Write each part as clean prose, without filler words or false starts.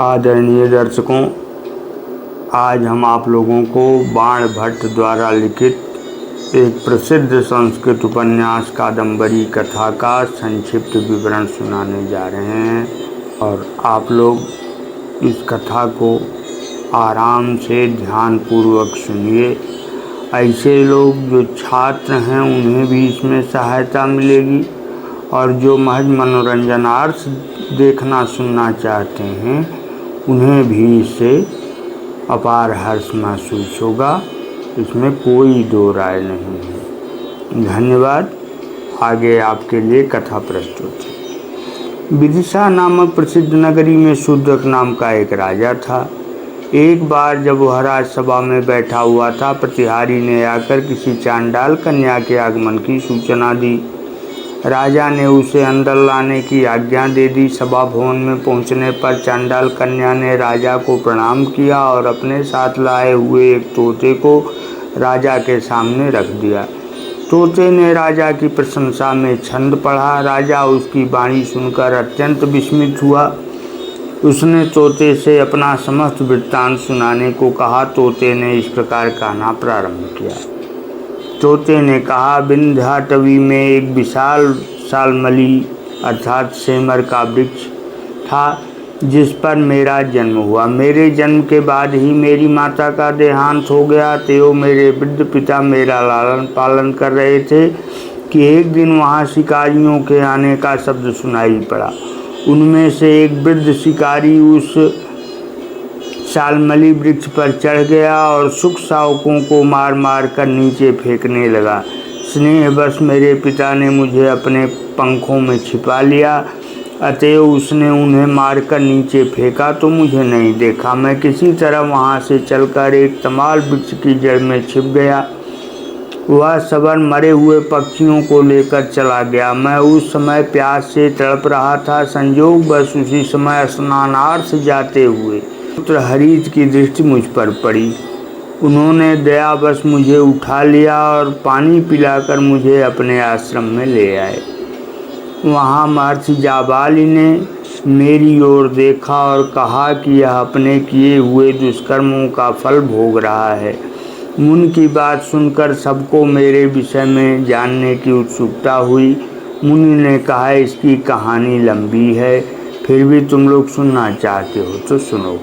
आदरणीय दर्शकों, आज हम आप लोगों को बाण भट्ट द्वारा लिखित एक प्रसिद्ध संस्कृत उपन्यास कादम्बरी कथा का संक्षिप्त विवरण सुनाने जा रहे हैं और आप लोग इस कथा को आराम से ध्यानपूर्वक सुनिए। ऐसे लोग जो छात्र हैं उन्हें भी इसमें सहायता मिलेगी और जो महज मनोरंजनार्थ देखना सुनना चाहते हैं उन्हें भी इससे अपार हर्ष महसूस होगा। इसमें कोई दो राय नहीं है। धन्यवाद। आगे आपके लिए कथा प्रस्तुत है। विदिशा नामक प्रसिद्ध नगरी में शूद्रक नाम का एक राजा था। एक बार जब वह राजसभा में बैठा हुआ था, प्रतिहारी ने आकर किसी चांडाल कन्या के आगमन की सूचना दी। राजा ने उसे अंदर लाने की आज्ञा दे दी। सभा भवन में पहुंचने पर चांडाल कन्या ने राजा को प्रणाम किया और अपने साथ लाए हुए एक तोते को राजा के सामने रख दिया। तोते ने राजा की प्रशंसा में छंद पढ़ा। राजा उसकी वाणी सुनकर अत्यंत विस्मित हुआ। उसने तोते से अपना समस्त वृत्तांत सुनाने को कहा। तोते ने इस प्रकार कहना प्रारंभ किया। तोते ने कहा, विंध्याटवी में एक विशाल सालमली अर्थात सेमर का वृक्ष था जिस पर मेरा जन्म हुआ। मेरे जन्म के बाद ही मेरी माता का देहांत हो गया। तेओ मेरे वृद्ध पिता मेरा लालन पालन कर रहे थे कि एक दिन वहाँ शिकारियों के आने का शब्द सुनाई पड़ा। उनमें से एक वृद्ध शिकारी उस सालमली वृक्ष पर चढ़ गया और सुख शावकों को मार मार कर नीचे फेंकने लगा। स्नेहवश मेरे पिता ने मुझे अपने पंखों में छिपा लिया, अतएव उसने उन्हें मारकर नीचे फेंका तो मुझे नहीं देखा। मैं किसी तरह वहाँ से चलकर एक तमाल वृक्ष की जड़ में छिप गया। वह सबर मरे हुए पक्षियों को लेकर चला गया। मैं उस समय प्यास से तड़प रहा था। संयोग बस उसी समय स्नानार्थ जाते हुए पुत्र हरीत की दृष्टि मुझ पर पड़ी। उन्होंने दयावश मुझे उठा लिया और पानी पिलाकर मुझे अपने आश्रम में ले आए। वहाँ महर्षि जाबाली ने मेरी ओर देखा और कहा कि यह अपने किए हुए दुष्कर्मों का फल भोग रहा है। मुनि की बात सुनकर सबको मेरे विषय में जानने की उत्सुकता हुई। मुनि ने कहा, इसकी कहानी लंबी है, फिर भी तुम लोग सुनना चाहते हो तो सुनो।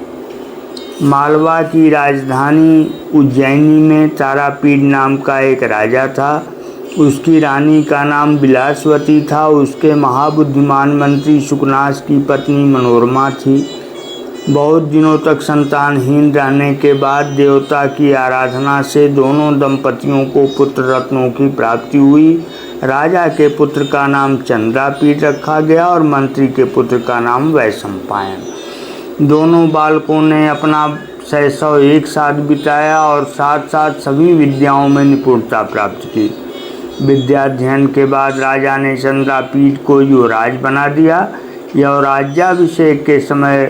मालवा की राजधानी उज्जैनी में तारापीठ नाम का एक राजा था। उसकी रानी का नाम विलासवती था। उसके महाबुद्धिमान मंत्री शुकनास की पत्नी मनोरमा थी। बहुत दिनों तक संतानहीन रहने के बाद देवता की आराधना से दोनों दंपतियों को पुत्र रत्नों की प्राप्ति हुई। राजा के पुत्र का नाम चंद्रापीठ रखा गया और मंत्री के पुत्र का नाम वैशंपायन। दोनों बालकों ने अपना शैशव एक साथ बिताया और साथ साथ सभी विद्याओं में निपुणता प्राप्त की। विद्याध्ययन के बाद राजा ने चंद्रापीठ को युवराज बना दिया। यौराज्याभिषेक के समय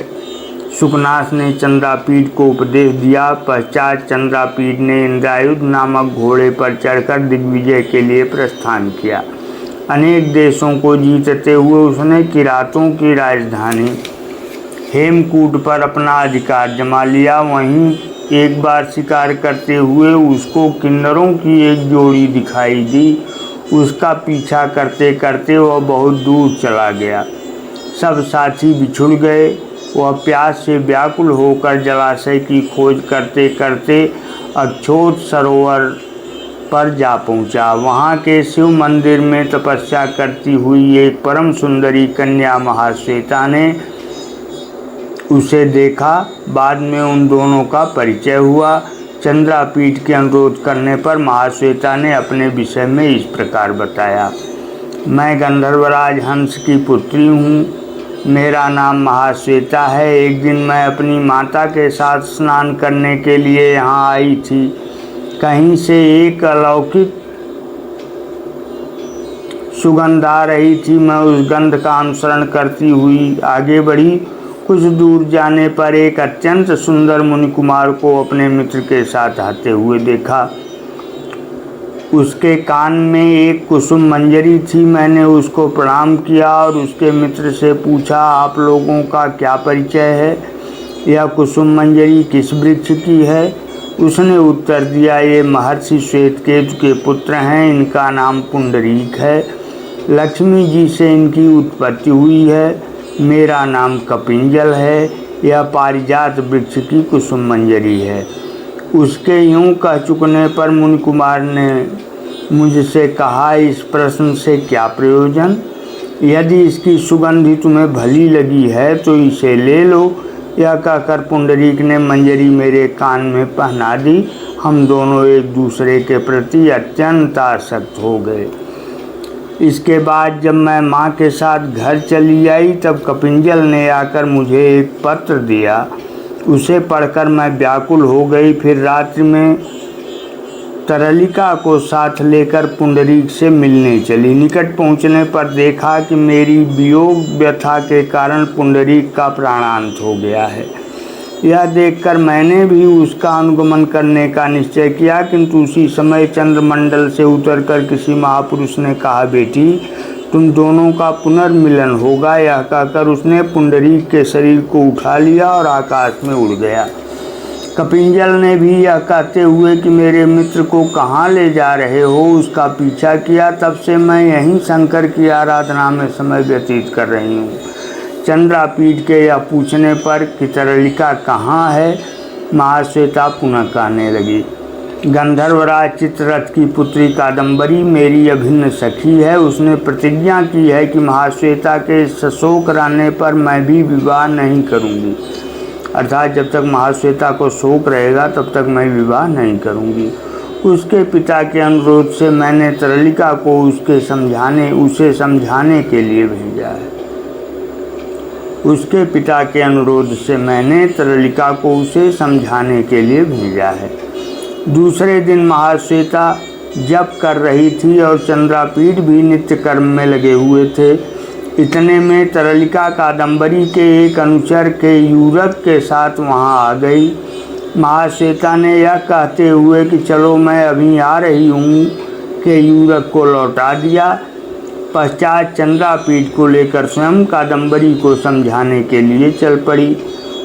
शुकनास ने चंद्रापीठ को उपदेश दिया। पश्चात चंद्रापीठ ने इंद्रायुध नामक घोड़े पर चढ़कर दिग्विजय के लिए प्रस्थान किया। अनेक देशों को जीतते हुए उसने किरातों की राजधानी हेमकूट पर अपना अधिकार जमा लिया। वहीं एक बार शिकार करते हुए उसको किन्नरों की एक जोड़ी दिखाई दी। उसका पीछा करते करते वह बहुत दूर चला गया। सब साथी बिछुड़ गए। वह प्यास से व्याकुल होकर जलाशय की खोज करते करते अक्षोत सरोवर पर जा पहुंचा। वहां के शिव मंदिर में तपस्या करती हुई एक परम सुंदरी कन्या महाश्वेता ने उसे देखा। बाद में उन दोनों का परिचय हुआ। चंद्रापीठ के अनुरोध करने पर महाश्वेता ने अपने विषय में इस प्रकार बताया, मैं गंधर्वराज हंस की पुत्री हूँ। मेरा नाम महाश्वेता है। एक दिन मैं अपनी माता के साथ स्नान करने के लिए यहाँ आई थी। कहीं से एक अलौकिक सुगंध आ रही थी। मैं उस गंध का अनुसरण करती हुई आगे बढ़ी। कुछ दूर जाने पर एक अत्यंत सुंदर मुनि कुमार को अपने मित्र के साथ आते हुए देखा। उसके कान में एक कुसुम मंजरी थी। मैंने उसको प्रणाम किया और उसके मित्र से पूछा, आप लोगों का क्या परिचय है? यह कुसुम मंजरी किस वृक्ष की है? उसने उत्तर दिया, ये महर्षि श्वेतकेतु के पुत्र हैं, इनका नाम पुंडरीक है। लक्ष्मी जी से इनकी उत्पत्ति हुई है। मेरा नाम कपिंजल है। यह पारिजात वृक्ष की कुसुम मंजरी है। उसके यूं कह चुकने पर मुनि कुमार ने मुझसे कहा, इस प्रश्न से क्या प्रयोजन? यदि इसकी सुगंधि तुम्हें भली लगी है तो इसे ले लो। यह कहकर पुंडरीक ने मंजरी मेरे कान में पहना दी। हम दोनों एक दूसरे के प्रति अत्यंत आसक्त हो गए। इसके बाद जब मैं माँ के साथ घर चली आई तब कपिंजल ने आकर मुझे एक पत्र दिया। उसे पढ़कर मैं व्याकुल हो गई। फिर रात्रि में तरलिका को साथ लेकर पुंडरीक से मिलने चली। निकट पहुंचने पर देखा कि मेरी वियोग व्यथा के कारण पुंडरीक का प्राणांत हो गया है। यह देखकर मैंने भी उसका अनुगमन करने का निश्चय किया, किंतु उसी समय चंद्रमंडल से उतरकर किसी महापुरुष ने कहा, बेटी तुम दोनों का पुनर्मिलन होगा। यह कहकर उसने पुंडरीक के शरीर को उठा लिया और आकाश में उड़ गया। कपिंजल ने भी यह कहते हुए कि मेरे मित्र को कहाँ ले जा रहे हो, उसका पीछा किया। तब से मैं यहीं शंकर की आराधना में समय व्यतीत कर रही हूँ। चंद्रापीठ के यह पूछने पर कि तरलिका कहाँ है, महाश्वेता पुनः कहने लगी, गंधर्वराज चित्ररथ की पुत्री कादम्बरी मेरी अभिन्न सखी है। उसने प्रतिज्ञा की है कि महाश्वेता के सशोक रहने पर मैं भी विवाह नहीं करूँगी, अर्थात जब तक महाश्वेता को शोक रहेगा तब तक मैं विवाह नहीं करूँगी। उसके पिता के अनुरोध से मैंने तरलिका को उसे समझाने के लिए भेजा है। उसके पिता के अनुरोध से मैंने तरलिका को उसे समझाने के लिए भेजा है। दूसरे दिन महाश्वेता जप कर रही थी और चंद्रापीठ भी नित्य कर्म में लगे हुए थे। इतने में तरलिका कादम्बरी के एक अनुचर के यूरक के साथ वहां आ गई। महाश्वेता ने यह कहते हुए कि चलो मैं अभी आ रही हूँ के यूरक को लौटा दिया। पश्चात चंद्रापीठ को लेकर स्वयं कादम्बरी को समझाने के लिए चल पड़ी।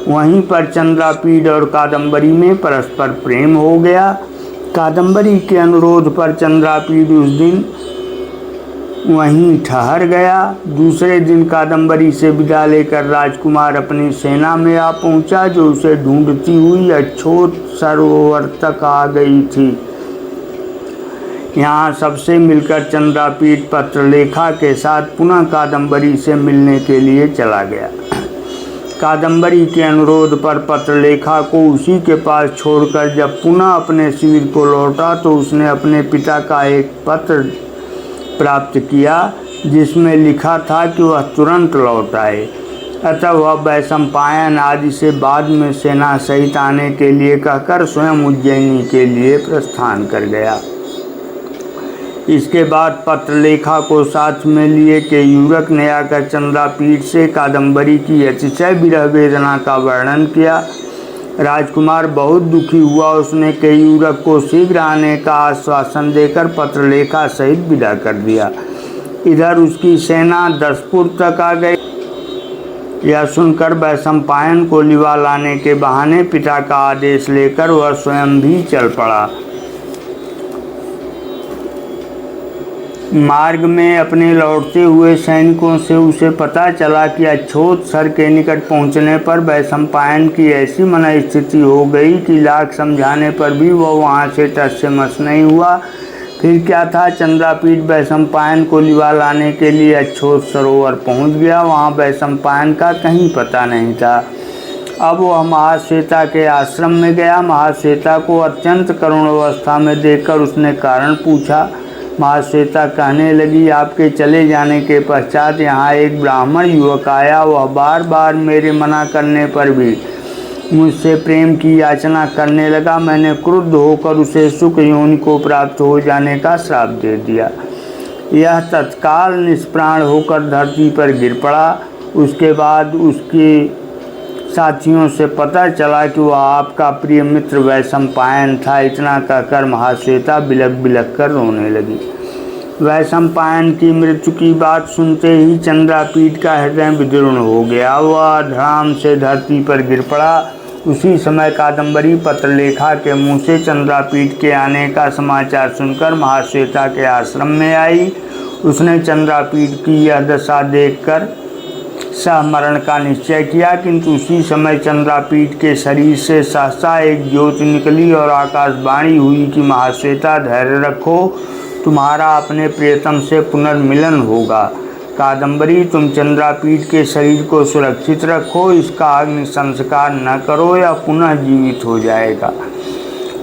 वहीं पर चंद्रापीठ और कादम्बरी में परस्पर प्रेम हो गया। कादम्बरी के अनुरोध पर चंद्रापीठ उस दिन वहीं ठहर गया। दूसरे दिन कादम्बरी से विदा लेकर राजकुमार अपनी सेना में आ पहुंचा, जो उसे ढूंढती हुई अछोत सरोवर तक आ गई थी। यहाँ सबसे मिलकर चंद्रापीठ पत्रलेखा के साथ पुनः कादम्बरी से मिलने के लिए चला गया। कादम्बरी के अनुरोध पर पत्रलेखा को उसी के पास छोड़कर जब पुनः अपने शिविर को लौटा तो उसने अपने पिता का एक पत्र प्राप्त किया, जिसमें लिखा था कि वह तुरंत लौट आए। अतः वह वैशंपायन आदि से बाद में सेना सहित आने के लिए कहकर स्वयं उज्जैनी के लिए प्रस्थान कर गया। इसके बाद पत्रलेखा को साथ में लिए केयूरक ने आकर चंद्रापीठ से कादम्बरी की अतिशय विरह वेदना का वर्णन किया। राजकुमार बहुत दुखी हुआ। उसने केयूरक को शीघ्र आने का आश्वासन देकर पत्रलेखा सहित विदा कर दिया। इधर उसकी सेना दसपुर तक आ गई। यह सुनकर वैशंपायन को लिवा लाने के बहाने पिता का आदेश लेकर वह स्वयं भी चल पड़ा। मार्ग में अपने लौटते हुए सैनिकों से उसे पता चला कि अछोत सर के निकट पहुंचने पर वैशंपायन की ऐसी मनस्थिति हो गई कि लाख समझाने पर भी वह वहां से टस से मस नहीं हुआ। फिर क्या था, चंद्रापीठ वैशंपायन को लिवा लाने के लिए अछोत सरोवर पहुंच गया। वहां वैशंपायन का कहीं पता नहीं था। अब वह महाश्वेता के आश्रम में गया। महाश्वेता को अत्यंत करुण अवस्था में देखकर उसने कारण पूछा। महाश्वेता कहने लगी, आपके चले जाने के पश्चात यहाँ एक ब्राह्मण युवक आया। वह बार बार मेरे मना करने पर भी मुझसे प्रेम की याचना करने लगा। मैंने क्रुद्ध होकर उसे सुख योनि को प्राप्त हो जाने का श्राप दे दिया। यह तत्काल निष्प्राण होकर धरती पर गिर पड़ा। उसके बाद उसके साथियों से पता चला कि वह आपका प्रिय मित्र वैशंपायन था। इतना कहकर महाश्वेता बिलख बिलख कर रोने लगी। वैशंपायन की मृत्यु की बात सुनते ही चंद्रापीठ का हृदय विदीर्ण हो गया। वह धड़ाम से धरती पर गिर पड़ा। उसी समय कादम्बरी पत्रलेखा के मुंह से चंद्रापीठ के आने का समाचार सुनकर महाश्वेता के आश्रम में आई। उसने चंद्रापीठ की यह दशा देखकर सहमरण का निश्चय किया, किंतु उसी समय चंद्रापीठ के शरीर से सहसा एक ज्योति निकली और आकाशवाणी हुई कि महाश्वेता, धैर्य रखो, तुम्हारा अपने प्रियतम से पुनर्मिलन होगा। कादम्बरी, तुम चंद्रापीठ के शरीर को सुरक्षित रखो, इसका अग्नि संस्कार न करो या पुनः जीवित हो जाएगा।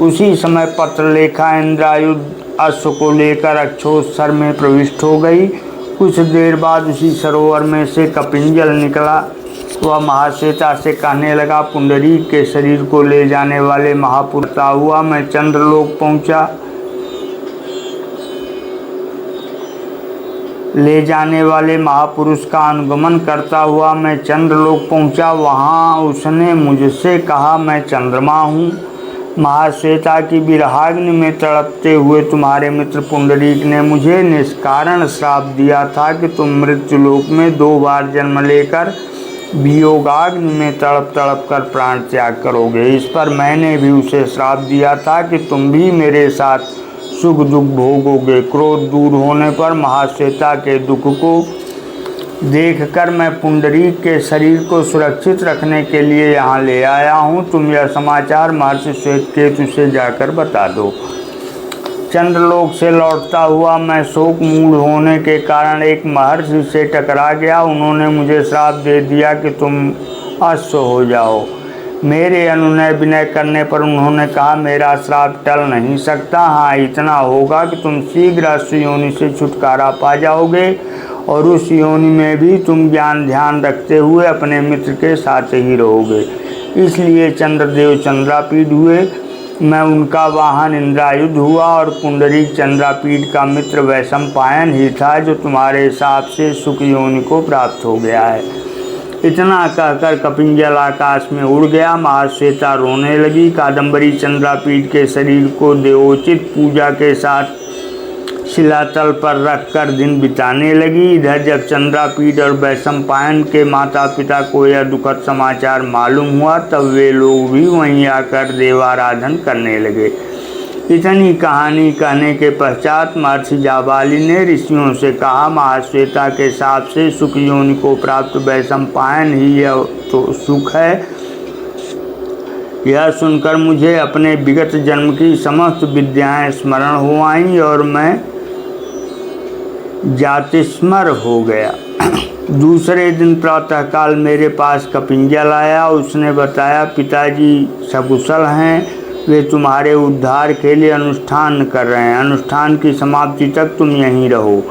उसी समय पत्रलेखा इंद्रायुध अश्व को लेकर अक्षोत्सर में प्रविष्ट हो गई। कुछ देर बाद उसी सरोवर में से कपिंजल निकला। वह महाश्वेता से कहने लगा, पुंडरीक के शरीर को ले जाने वाले महापुरुष हुआ मैं चंद्रलोक पहुंचा। ले जाने वाले महापुरुष का अनुगमन करता हुआ मैं चंद्रलोक पहुंचा। वहां उसने मुझसे कहा, मैं चंद्रमा हूँ। महाश्वेता की विरहाग्नि में तड़पते हुए तुम्हारे मित्र पुंडरीक ने मुझे निष्कारण श्राप दिया था कि तुम मृत्युलोक में 2 बार जन्म लेकर वियोगाग्नि में तड़प तड़प कर प्राण त्याग करोगे। इस पर मैंने भी उसे श्राप दिया था कि तुम भी मेरे साथ सुख दुख भोगोगे। क्रोध दूर होने पर महाश्वेता के दुख को देखकर मैं पुंडरीक के शरीर को सुरक्षित रखने के लिए यहाँ ले आया हूँ। तुम यह समाचार महर्षि श्वेतकेतु से जाकर बता दो। चंद्रलोक से लौटता हुआ मैं शोक मूढ़ होने के कारण एक महर्षि से टकरा गया। उन्होंने मुझे श्राप दे दिया कि तुम अश्व हो जाओ। मेरे अनुनय विनय करने पर उन्होंने कहा, मेरा श्राप टल नहीं सकता। हाँ, इतना होगा कि तुम शीघ्र अश्व योनि से छुटकारा पा जाओगे और उस योनि में भी तुम ज्ञान ध्यान रखते हुए अपने मित्र के साथ ही रहोगे। इसलिए चंद्रदेव चंद्रापीठ हुए, मैं उनका वाहन इंद्रायुध हुआ और पुंडरीक चंद्रापीठ का मित्र वैशंपायन ही था, जो तुम्हारे हिसाब से सुख योनि को प्राप्त हो गया है। इतना कहकर कपिंजल आकाश में उड़ गया। महाश्वेता रोने लगी। कादम्बरी चंद्रापीठ के शरीर को देवोचित पूजा के साथ शिलातल पर रखकर दिन बिताने लगी। इधर जब चंद्रापीठ और वैशंपायन के माता पिता को यह दुखद समाचार मालूम हुआ, तब वे लोग भी वहीं आकर देवाराधन करने लगे। इतनी कहानी कहने के पश्चात महर्षि जाबाली ने ऋषियों से कहा, महाश्वेता के साप से सुख योनि को प्राप्त वैशंपायन ही यह तो सुख है। यह सुनकर मुझे अपने विगत जन्म की समस्त विद्याएं स्मरण हो आईं और मैं जातिस्मर हो गया। दूसरे दिन प्रातःकाल मेरे पास कपिंजल आया। उसने बताया, पिताजी सकुशल हैं, वे तुम्हारे उद्धार के लिए अनुष्ठान कर रहे हैं। अनुष्ठान की समाप्ति तक तुम यहीं रहो।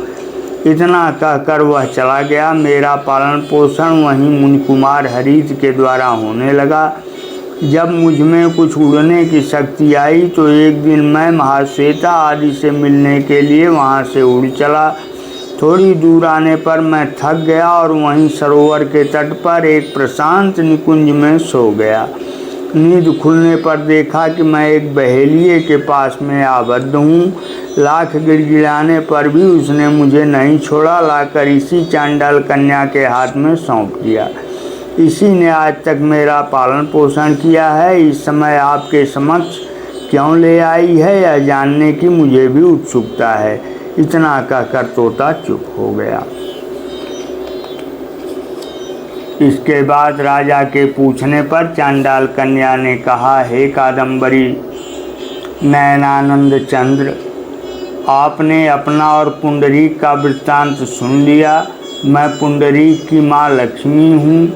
इतना कहकर वह चला गया। मेरा पालन पोषण वहीं मुनिकुमार हरित के द्वारा होने लगा। जब मुझ में कुछ उड़ने की शक्ति आई तो एक दिन मैं महाश्वेता आदि से मिलने के लिए वहां से उड़ चला। थोड़ी दूर आने पर मैं थक गया और वहीं सरोवर के तट पर एक प्रशांत निकुंज में सो गया। नींद खुलने पर देखा कि मैं एक बहेलिए के पास में आबद्ध हूँ। लाख गिड़गिड़ाने पर भी उसने मुझे नहीं छोड़ा, लाकर इसी चांडाल कन्या के हाथ में सौंप दिया। इसी ने आज तक मेरा पालन पोषण किया है। इस समय आपके समक्ष क्यों ले आई है, यह जानने की मुझे भी उत्सुकता है। इतना कहकर तोता चुप हो गया। इसके बाद राजा के पूछने पर चांडाल कन्या ने कहा, हे कादम्बरी नयनानंद चंद्र, आपने अपना और पुंडरीक का वृत्तांत सुन लिया। मैं पुंडरीक की माँ लक्ष्मी हूँ।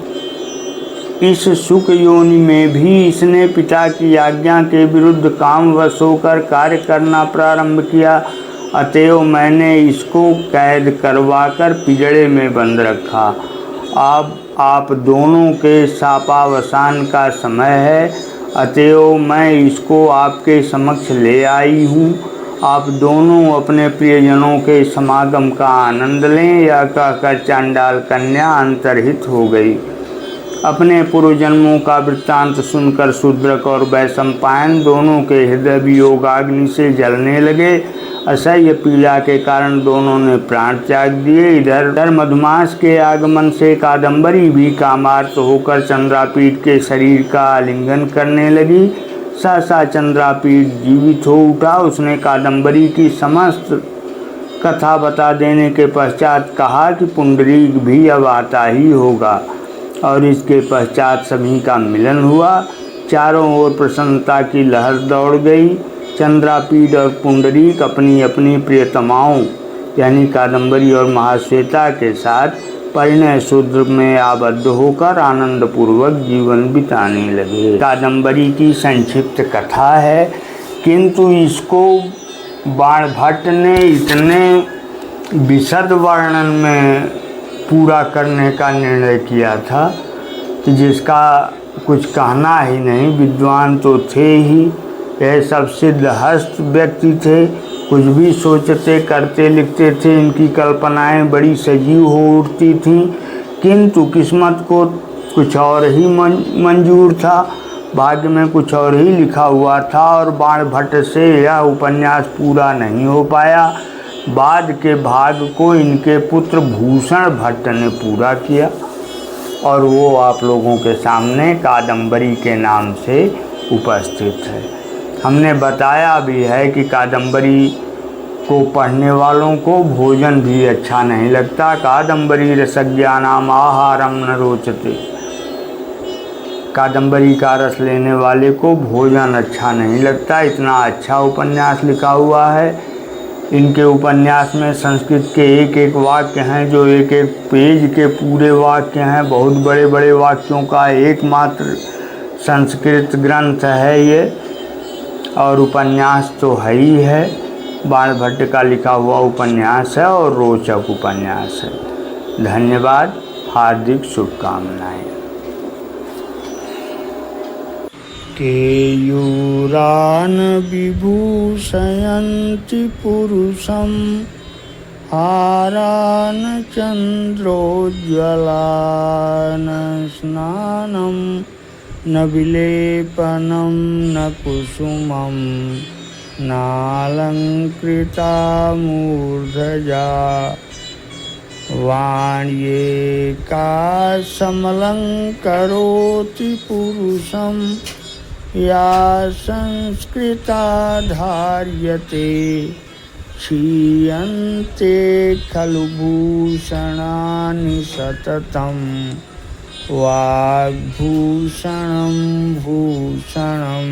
इस सुख योनि में भी इसने पिता की आज्ञा के विरुद्ध कामवश होकर कार्य करना प्रारंभ किया। अतएव मैंने इसको कैद करवाकर पिंजड़े में बंद रखा। अब आप दोनों के शापावसान का समय है, अतएव मैं इसको आपके समक्ष ले आई हूँ। आप दोनों अपने प्रियजनों के समागम का आनंद लें। यह कहकर चांडाल कन्या अंतर्हित हो गई। अपने पूर्व जन्मों का वृत्तांत सुनकर शूद्रक और वैशंपायन दोनों के हृदय वियोगाग्नि से जलने लगे। असह्य पीड़ा के कारण दोनों ने प्राण त्याग दिए। इधर मधुमास के आगमन से कादम्बरी भी कामार्त होकर चंद्रापीठ के शरीर का आलिंगन करने लगी। सहसा चंद्रापीठ जीवित हो उठा। उसने कादम्बरी की समस्त कथा बता देने के पश्चात कहा कि पुंडरीक भी अब आता ही होगा, और इसके पश्चात सभी का मिलन हुआ। चारों ओर प्रसन्नता की लहर दौड़ गई। चंद्रापीठ और पुंडरीक अपनी अपनी प्रियतमाओं यानी कादम्बरी और महाश्वेता के साथ परिणय सूत्र में आबद्ध होकर आनंदपूर्वक जीवन बिताने लगे। कादम्बरी की संक्षिप्त कथा है, किंतु इसको बाणभट्ट ने इतने विशद वर्णन में पूरा करने का निर्णय किया था कि जिसका कुछ कहना ही नहीं। विद्वान तो थे ही, यह सब सिद्ध हस्त व्यक्ति थे, कुछ भी सोचते करते लिखते थे। इनकी कल्पनाएं बड़ी सजीव हो उठती थीं, किंतु किस्मत को कुछ और ही मंजूर था, भाग्य में कुछ और ही लिखा हुआ था, और बाणभट्ट से यह उपन्यास पूरा नहीं हो पाया। बाद के भाग को इनके पुत्र भूषण भट्ट ने पूरा किया, और वो आप लोगों के सामने कादम्बरी के नाम से उपस्थित है। हमने बताया भी है कि कादम्बरी को पढ़ने वालों को भोजन भी अच्छा नहीं लगता। कादम्बरी रसज्ञानाम आहारम न रोचते। कादम्बरी का रस लेने वाले को भोजन अच्छा नहीं लगता। इतना अच्छा उपन्यास लिखा हुआ है। इनके उपन्यास में संस्कृत के एक एक वाक्य हैं जो एक एक पेज के पूरे वाक्य हैं। बहुत बड़े बड़े वाक्यों का एकमात्र संस्कृत ग्रंथ है ये, और उपन्यास तो है ही है। बाणभट्ट का लिखा हुआ उपन्यास है और रोचक उपन्यास है। धन्यवाद, हार्दिक शुभकामनाएं। केयूरान विभूषयन्ति पुरुषं हारान चन्द्रोज्ज्वलान स्नानं न विलेपनं न कुसुमं नालंकृता मूर्धजा वाण्ये का समलंकरोति पुरुषं या संस्कृता धार्यते क्षीयन्ते खलु भूषणानि सततं वाग्भूषणं भूषणम्।